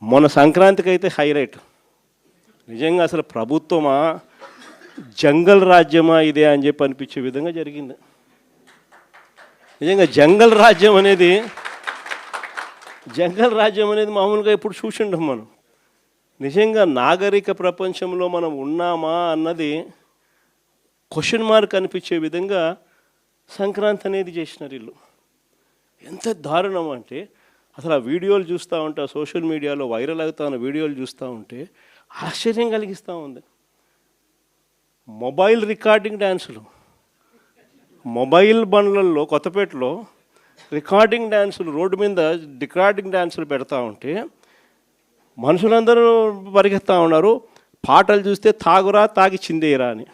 మొన్న సంక్రాంతికి అయితే హైలైట్. నిజంగా అసలు ప్రభుత్వమా జంగల్ రాజ్యమా ఇదే అని చెప్పి అనిపించే విధంగా జరిగింది. నిజంగా జంగల్ రాజ్యం అనేది మామూలుగా ఎప్పుడు చూసిండం మనం. నిజంగా నాగరిక ప్రపంచంలో మనం ఉన్నామా అన్నది క్వశ్చన్ మార్క్ అనిపించే విధంగా సంక్రాంతి అనేది చేసినారు వీళ్ళు. ఎంత దారుణం అంటే అసలు ఆ వీడియోలు చూస్తూ ఉంటే, సోషల్ మీడియాలో వైరల్ అవుతా ఉన్న వీడియోలు చూస్తూ ఉంటే ఆశ్చర్యం కలిగిస్తూ ఉంది. మొబైల్ రికార్డింగ్ డ్యాన్సులు, మొబైల్ బండ్లలో కొత్తపేటలో రికార్డింగ్ డ్యాన్సులు, రోడ్డు మీద రికార్డింగ్ డ్యాన్సులు పెడతా ఉంటే మనుషులందరూ పరిగెత్తా ఉన్నారు. పాటలు చూస్తే తాగురా తాగి చిందేరా అని.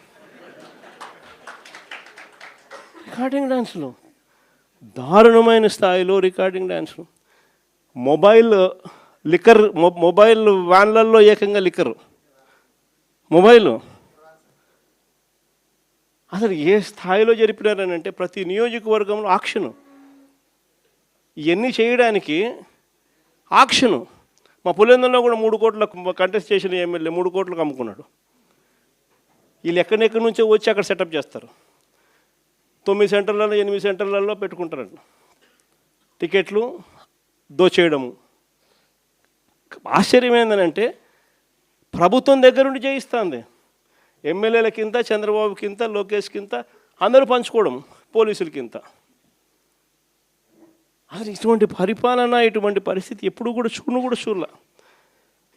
రికార్డింగ్ డ్యాన్సులు, దారుణమైన స్థాయిలో రికార్డింగ్ డ్యాన్సులు. మొబైల్ లిక్కర్, మొబైల్ వ్యాన్లలో ఏకంగా లిక్కర్, మొబైల్ అసలు ఏ స్థాయిలో జరిపినారని అంటే ప్రతి నియోజకవర్గంలో ఆక్షను. ఇవన్నీ చేయడానికి ఆక్షను. మా పులివెందులలో కూడా 3 కోట్ల కంటెస్ట్ చేసిన ఎమ్మెల్యే 3 కోట్లకు అమ్ముకున్నాడు. వీళ్ళు ఎక్కడెక్కడి నుంచో వచ్చి అక్కడ సెటప్ చేస్తారు. 9 సెంటర్లలో 8 సెంటర్లలో పెట్టుకుంటారండి టికెట్లు, దోచేయడము. ఆశ్చర్యం ఏంటంటే ప్రభుత్వం దగ్గర నుండి చేయిస్తుంది. ఎమ్మెల్యేలకింత, చంద్రబాబుకింత, లోకేష్కింత, అందరూ పంచుకోవడం, పోలీసులకింత. అసలు ఇటువంటి పరిపాలన, ఇటువంటి పరిస్థితి ఎప్పుడు కూడా చూడలే.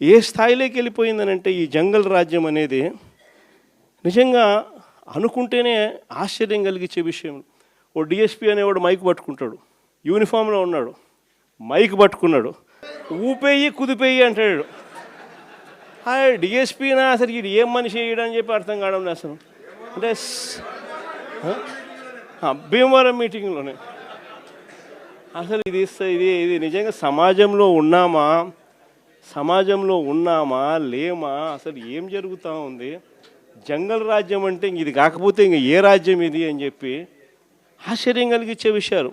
ఏ స్థాయిలోకి వెళ్ళిపోయిందనంటే ఈ జంగల్ రాజ్యం అనేది నిజంగా అనుకుంటేనే ఆశ్చర్యం కలిగించే విషయం. ఓ డిఎస్పీ అనేవాడు మైక్ పట్టుకుంటాడు, యూనిఫామ్లో ఉన్నాడు, మైక్ పట్టుకున్నాడు, ఊపేయి కుదిపేయి అంటాడు. డిఎస్పీనా అసలు ఇది ఏం మనిషి వేయడని చెప్పి అర్థం కావడం అసలు. అంటే భీమవరం మీటింగ్లోనే అసలు ఇది నిజంగా సమాజంలో ఉన్నామా లేమా, అసలు ఏం జరుగుతూ ఉంది? జంగల్ రాజ్యం అంటే ఇది కాకపోతే ఇంక ఏ రాజ్యం ఇది అని చెప్పి ఆశ్చర్యం కలిగించే విషయాలు.